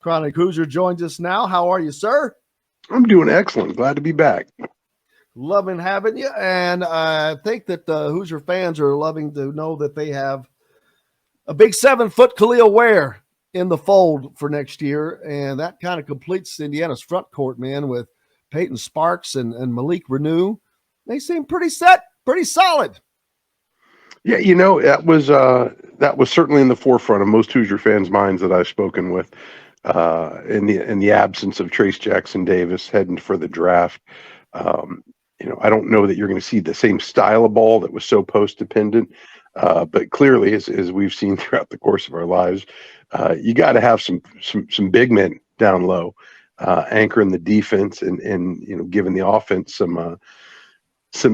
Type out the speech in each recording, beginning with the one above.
Chronic Hoosier joins us now. How are you, sir? I'm doing excellent. Glad to be back. Loving having you. And I think that the Hoosier fans are loving to know that they have a big 7-foot Kel'el Ware in the fold for next year. And that kind of completes Indiana's front court, man, with Peyton Sparks and Malik Renew. They seem pretty set, pretty solid. Yeah, that was certainly in the forefront of most Hoosier fans' minds that I've spoken with. In the absence of Trace Jackson Davis heading for the draft, I don't know that you're going to see the same style of ball that was so post dependent, but clearly, as we've seen throughout the course of our lives, you got to have some big men down low, anchoring the defense and giving the offense some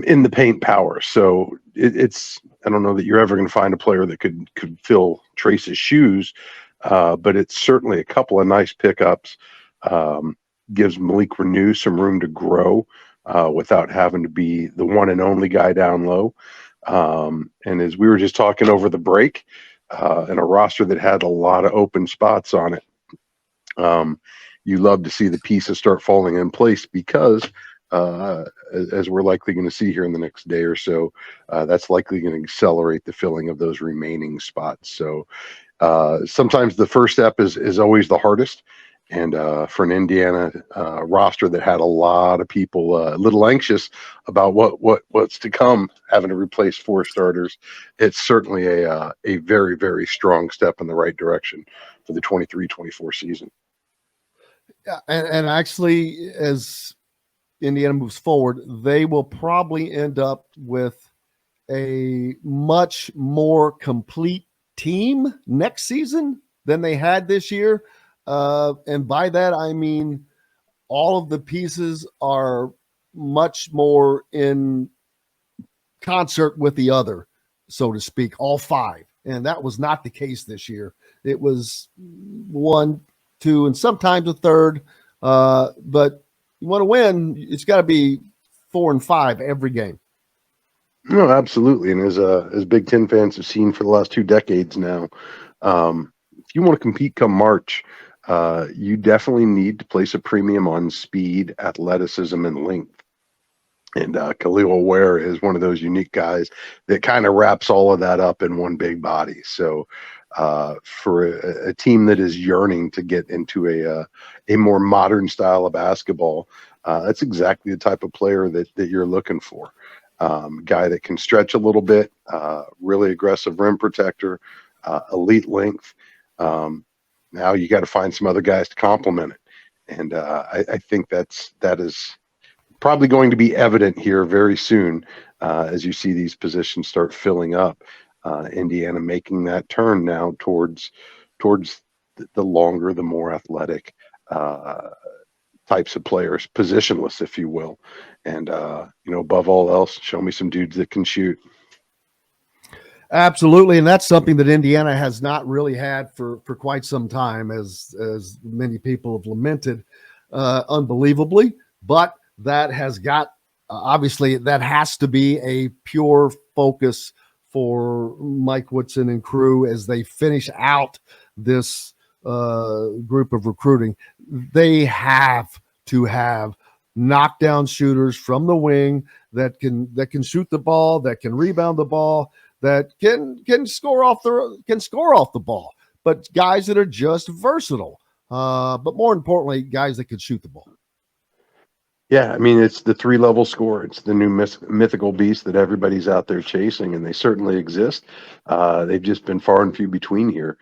in the paint power. So it's I don't know that you're ever going to find a player that could fill Trace's shoes, but it's certainly a couple of nice pickups. Gives Malik Renew some room to grow without having to be the one and only guy down low. And as we were just talking over the break, in a roster that had a lot of open spots on it, you love to see the pieces start falling in place because as we're likely going to see here in the next day or so, that's likely going to accelerate the filling of those remaining spots. So sometimes the first step is always the hardest. And for an Indiana roster that had a lot of people a little anxious about what's to come, having to replace 4 starters, it's certainly a very, very strong step in the right direction for the 23-24 season. Yeah, and actually, as Indiana moves forward, they will probably end up with a much more complete team next season than they had this year. And by that, I mean all of the pieces are much more in concert with the other, so to speak, all 5. And that was not the case this year. It was 1, 2, and sometimes a third. But you want to win, it's got to be 4 and 5 every game. No, absolutely. And as Big Ten fans have seen for the last 2 decades now, if you want to compete come March, you definitely need to place a premium on speed, athleticism, and length. And Kel'el Ware is one of those unique guys that kind of wraps all of that up in one big body. So for a team that is yearning to get into a more modern style of basketball, that's exactly the type of player that you're looking for. Guy that can stretch a little bit, really aggressive rim protector, elite length. Now you got to find some other guys to complement it. And I think that is probably going to be evident here very soon as you see these positions start filling up. Indiana making that turn now towards the longer, the more athletic types of players, positionless, if you will. And, above all else, show me some dudes that can shoot. Absolutely. And that's something that Indiana has not really had for quite some time, as many people have lamented, unbelievably. But that has got, obviously, that has to be a pure focus for Mike Woodson and crew as they finish out this group of recruiting. They have to have knockdown shooters from the wing that can shoot the ball, that can rebound the ball, that can score off the ball, but guys that are just versatile. But more importantly, guys that can shoot the ball. Yeah, I mean, it's the 3-level score. It's the new mythical beast that everybody's out there chasing, and they certainly exist. They've just been far and few between here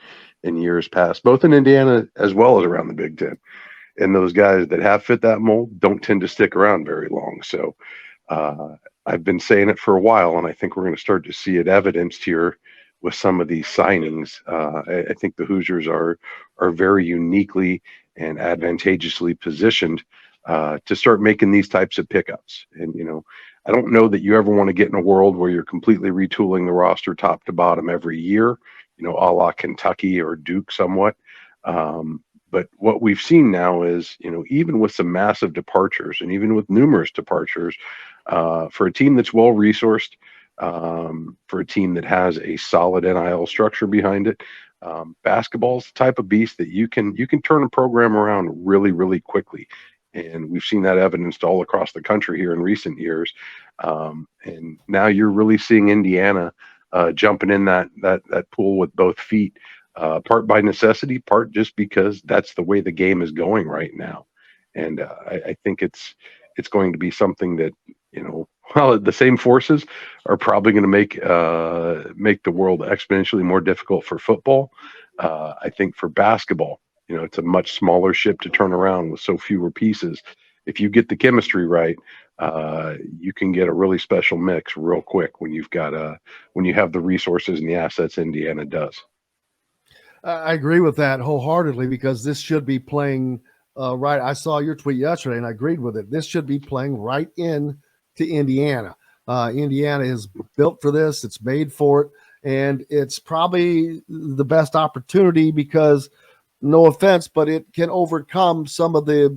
in years past, both in Indiana as well as around the Big Ten. And those guys that have fit that mold don't tend to stick around very long. So I've been saying it for a while, and I think we're going to start to see it evidenced here with some of these signings. I think the Hoosiers are very uniquely and advantageously positioned to start making these types of pickups. And, I don't know that you ever want to get in a world where you're completely retooling the roster top to bottom every year, a la Kentucky or Duke somewhat. But what we've seen now is, even with some massive departures and even with numerous departures, for a team that's well-resourced, for a team that has a solid NIL structure behind it, Basketball is the type of beast that you can turn a program around really, really quickly, and we've seen that evidenced all across the country here in recent years. And now you're really seeing Indiana jumping in that pool with both feet, part by necessity, part just because that's the way the game is going right now. And I think it's going to be something that, well, the same forces are probably going to make the world exponentially more difficult for football. I think for basketball, it's a much smaller ship to turn around with so fewer pieces. If you get the chemistry right, you can get a really special mix real quick when you have the resources and the assets Indiana does. I agree with that wholeheartedly because this should be playing right. I saw your tweet yesterday and I agreed with it. This should be playing right in to Indiana. Indiana is built for this. It's made for it. And it's probably the best opportunity because, no offense, but it can overcome some of the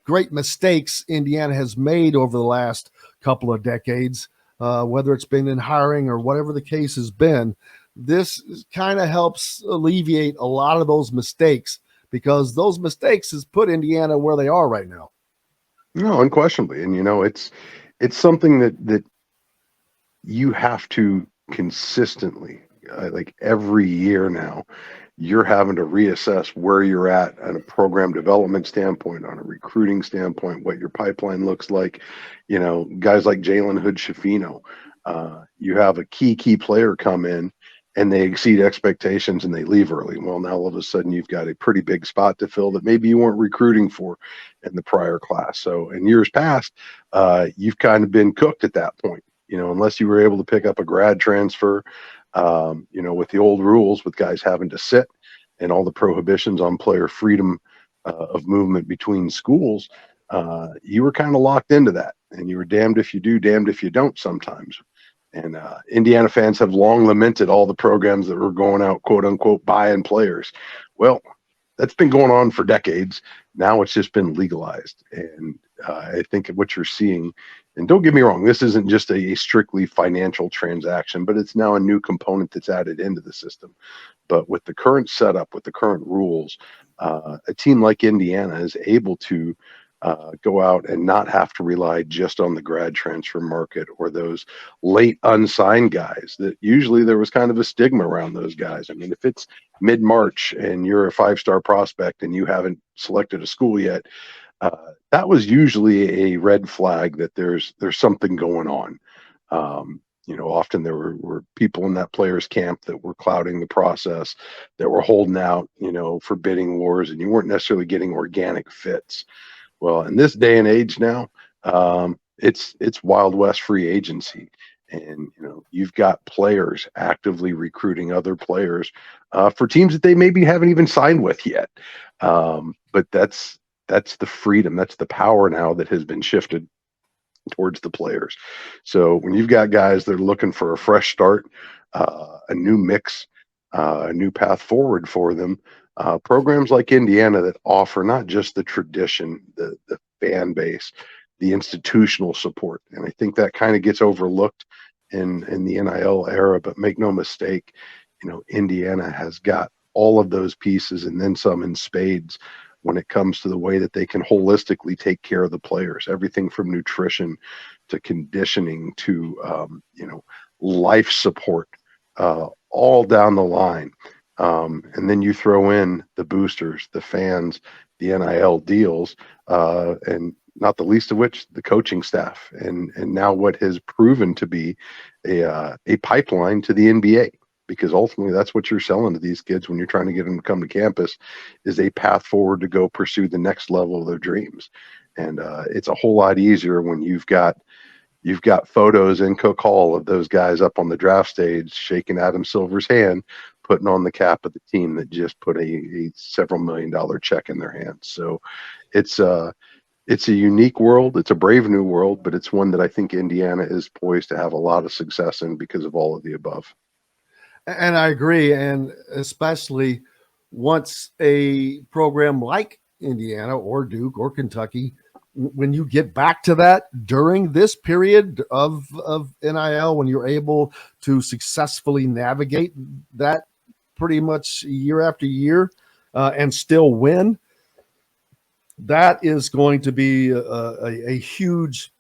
great mistakes Indiana has made over the last couple of decades, whether it's been in hiring or whatever the case has been. This kind of helps alleviate a lot of those mistakes because those mistakes has put Indiana where they are right now. No, unquestionably, and it's something that you have to consistently, like every year now, you're having to reassess where you're at on a program development standpoint, on a recruiting standpoint, what your pipeline looks like. Guys like Jalen Hood Shafino, you have a key player come in and they exceed expectations and they leave early. Well, now all of a sudden you've got a pretty big spot to fill that maybe you weren't recruiting for in the prior class. So in years past, you've kind of been cooked at that point, unless you were able to pick up a grad transfer, with the old rules with guys having to sit and all the prohibitions on player freedom of movement between schools. You were kind of locked into that, and you were damned if you do, damned if you don't sometimes. And Indiana fans have long lamented all the programs that were going out, quote unquote, buying players. Well, that's been going on for decades. Now it's just been legalized. And I think what you're seeing, and don't get me wrong, this isn't just a strictly financial transaction, but it's now a new component that's added into the system. But with the current setup, with the current rules, a team like Indiana is able to go out and not have to rely just on the grad transfer market or those late unsigned guys that usually there was kind of a stigma around those guys. I mean, if it's mid-March and you're a five-star prospect and you haven't selected a school yet, that was usually a red flag that there's something going on. Often there were people in that player's camp that were clouding the process, that were holding out, for bidding wars, and you weren't necessarily getting organic fits. Well, in this day and age now, it's Wild West free agency, and you've got players actively recruiting other players for teams that they maybe haven't even signed with yet. But that's the freedom, that's the power now that has been shifted towards the players. So when you've got guys that are looking for a fresh start, a new mix, a new path forward for them, programs like Indiana that offer not just the tradition, the fan base, the institutional support, and I think that kind of gets overlooked in the NIL era. But make no mistake, Indiana has got all of those pieces and then some in spades when it comes to the way that they can holistically take care of the players. Everything from nutrition to conditioning to life support, all down the line. And then you throw in the boosters, the fans, the NIL deals, and not the least of which the coaching staff, and now what has proven to be a pipeline to the NBA, because ultimately that's what you're selling to these kids when you're trying to get them to come to campus, is a path forward to go pursue the next level of their dreams. And it's a whole lot easier when you've got photos in Cook Hall of those guys up on the draft stage shaking Adam Silver's hand, putting on the cap of the team that just put a several $1 million check in their hands. So it's a unique world. It's a brave new world, but it's one that I think Indiana is poised to have a lot of success in because of all of the above. And I agree. And especially once a program like Indiana or Duke or Kentucky, when you get back to that during this period of NIL, when you're able to successfully navigate that pretty much year after year and still win, that is going to be a huge.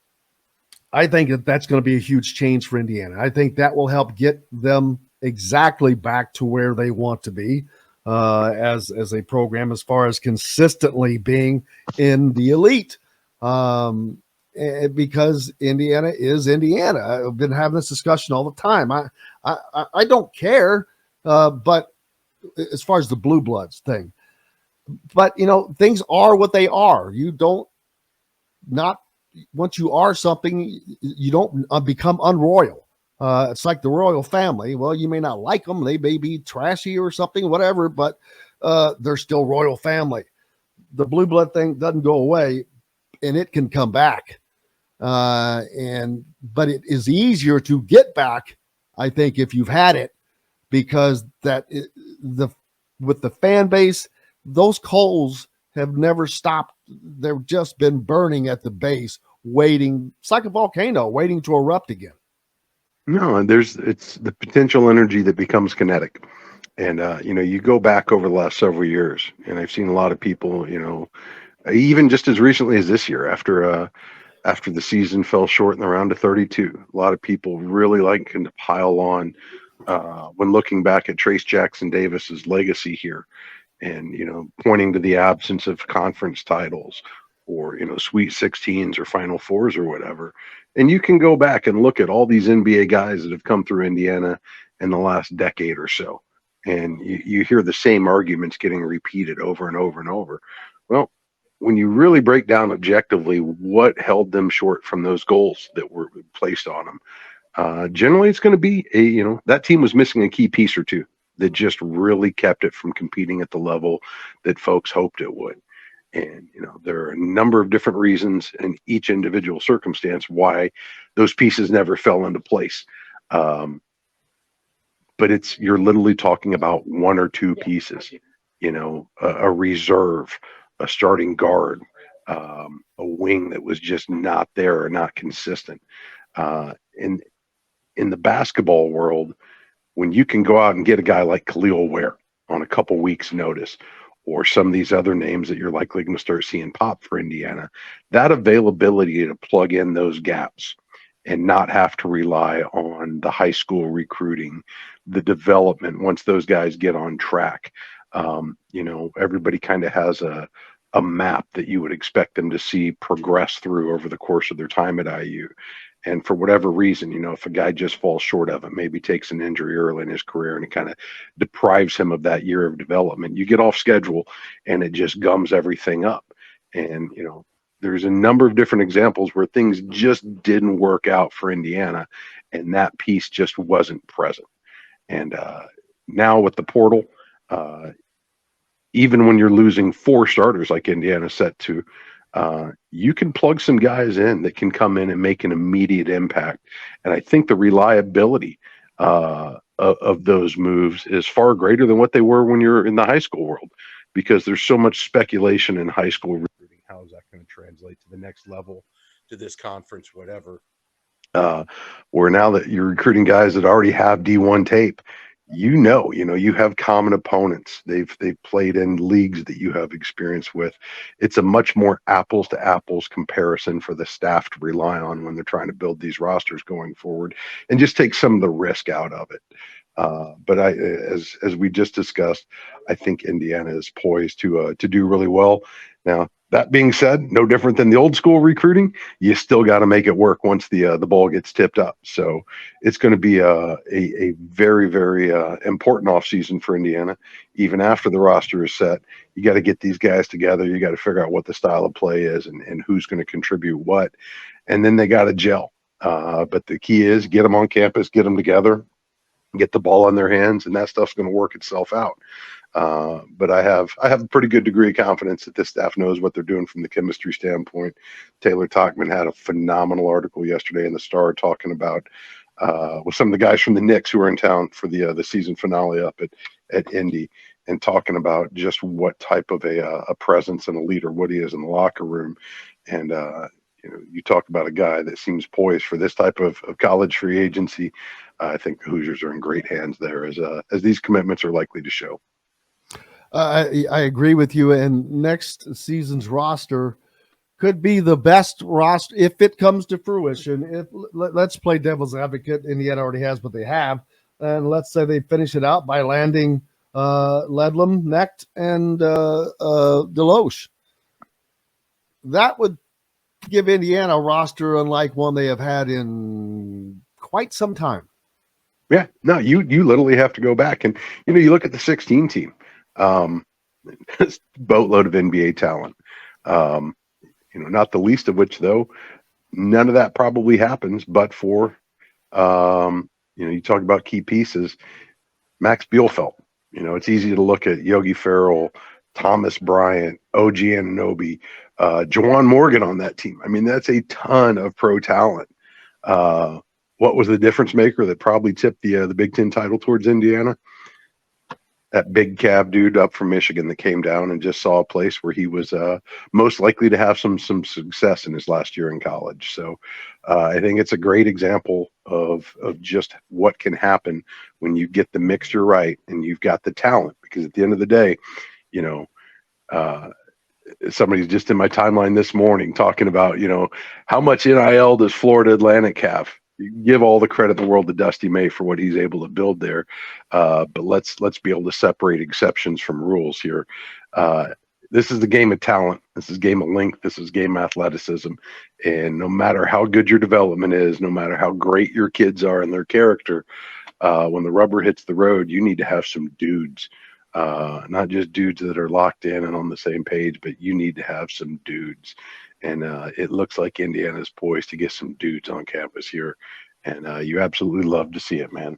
I think that's going to be a huge change for Indiana. I think that will help get them exactly back to where they want to be as a program, as far as consistently being in the elite. Because Indiana is Indiana. I've been having this discussion all the time. I don't care, but as far as the blue bloods thing, but things are what they are. You don't not once you are something, you don't become unroyal. It's like the royal family. Well, you may not like them; they may be trashy or something, whatever, but they're still royal family. The blue blood thing doesn't go away, and it can come back. But it is easier to get back, I think, if you've had it, because with the fan base, those coals have never stopped. They've just been burning at the base, waiting. It's like a volcano waiting to erupt again. No, and it's the potential energy that becomes kinetic. And you go back over the last several years, and I've seen a lot of people, even just as recently as this year, after the season fell short in the round of 32, a lot of people really liking to pile on when looking back at Trace Jackson Davis's legacy here, and pointing to the absence of conference titles or Sweet 16s or Final Fours or whatever. And you can go back and look at all these NBA guys that have come through Indiana in the last decade or so, and you hear the same arguments getting repeated over and over and over. Well, when you really break down objectively what held them short from those goals that were placed on them, generally it's going to be that team was missing a key piece or two that just really kept it from competing at the level that folks hoped it would. And there are a number of different reasons in each individual circumstance why those pieces never fell into place. But you're literally talking about one or two pieces, a reserve, a starting guard, a wing that was just not there or not consistent. In the basketball world, when you can go out and get a guy like Kel'el Ware on a couple weeks' notice, or some of these other names that you're likely going to start seeing pop for Indiana, that availability to plug in those gaps and not have to rely on the high school recruiting, the development once those guys get on track. Everybody kind of has a map that you would expect them to see progress through over the course of their time at IU. And for whatever reason, if a guy just falls short of it, maybe takes an injury early in his career and it kind of deprives him of that year of development, you get off schedule and it just gums everything up. And, there's a number of different examples where things just didn't work out for Indiana and that piece just wasn't present. And now with the portal, even when you're losing 4 starters like Indiana set to, you can plug some guys in that can come in and make an immediate impact. And I think the reliability of those moves is far greater than what they were when you're in the high school world, because there's so much speculation in high school recruiting. How is that going to translate to the next level, to this conference, whatever? Where now that you're recruiting guys that already have D1 tape, you have common opponents. They've played in leagues that you have experience with. It's a much more apples to apples comparison for the staff to rely on when they're trying to build these rosters going forward, and just take some of the risk out of it. But as we just discussed, I think Indiana is poised to do really well. Now, that being said, no different than the old school recruiting, you still got to make it work once the ball gets tipped up. So it's going to be a very, very important offseason for Indiana. Even after the roster is set, you got to get these guys together. You got to figure out what the style of play is and who's going to contribute what. And then they got to gel. But the key is get them on campus, get them together, get the ball in their hands, and that stuff's going to work itself out. But I have a pretty good degree of confidence that this staff knows what they're doing from the chemistry standpoint. Taylor Talkman had a phenomenal article yesterday in the Star talking about with some of the guys from the Knicks who are in town for the season finale up at Indy, and talking about just what type of a presence and a leader Woody is in the locker room. And you talk about a guy that seems poised for this type of college free agency. I think the Hoosiers are in great hands there, as these commitments are likely to show. I agree with you. And next season's roster could be the best roster if it comes to fruition. If let's play devil's advocate, Indiana already has what they have, and let's say they finish it out by landing Ledlam, Necht, and Deloche. That would give Indiana a roster unlike one they have had in quite some time. Yeah, no, you literally have to go back and you look at the 16 team, boatload of NBA talent. Not the least of which though, none of that probably happens, but for you talk about key pieces, Max Bielfeldt. It's easy to look at Yogi Ferrell, Thomas Bryant, OG Anunoby, Juwan Morgan on that team. I mean, that's a ton of pro talent. What was the difference maker that probably tipped the Big Ten title towards Indiana? That big cab dude up from Michigan that came down and just saw a place where he was most likely to have some success in his last year in college. So I think it's a great example of just what can happen when you get the mixture right and you've got the talent. Because at the end of the day, somebody's just in my timeline this morning talking about, how much NIL does Florida Atlantic have? You give all the credit in the world to Dusty May for what he's able to build there. But let's be able to separate exceptions from rules here. This is the game of talent. This is game of length. This is game of athleticism. And no matter how good your development is, no matter how great your kids are and their character, when the rubber hits the road, you need to have some dudes. Not just dudes that are locked in and on the same page, but you need to have some dudes. And it looks like Indiana's poised to get some dudes on campus here. And you absolutely love to see it, man.